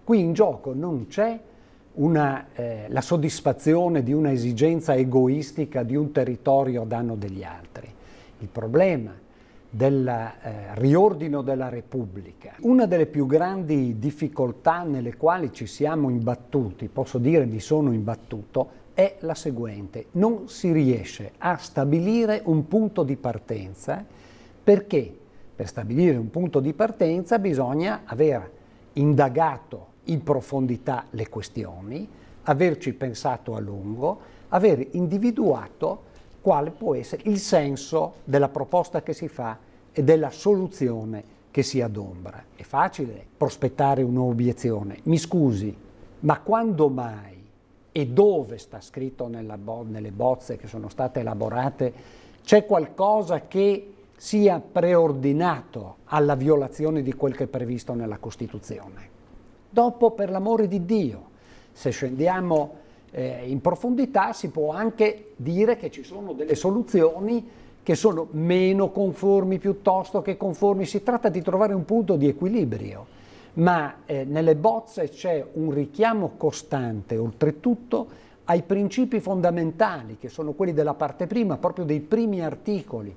Qui in gioco non c'è la soddisfazione di una esigenza egoistica di un territorio a danno degli altri. Il problema del riordino della Repubblica, una delle più grandi difficoltà nelle quali ci siamo imbattuti, posso dire mi sono imbattuto, è la seguente: non si riesce a stabilire un punto di partenza, perché per stabilire un punto di partenza bisogna aver indagato in profondità le questioni, averci pensato a lungo, aver individuato quale può essere il senso della proposta che si fa e della soluzione che si adombra. È facile prospettare un'obiezione. Mi scusi, ma quando mai e dove sta scritto nelle bozze che sono state elaborate c'è qualcosa che sia preordinato alla violazione di quel che è previsto nella Costituzione? Dopo, per l'amore di Dio, se scendiamo in profondità si può anche dire che ci sono delle soluzioni che sono meno conformi piuttosto che conformi. Si tratta di trovare un punto di equilibrio, ma nelle bozze c'è un richiamo costante, oltretutto, ai principi fondamentali, che sono quelli della parte prima, proprio dei primi articoli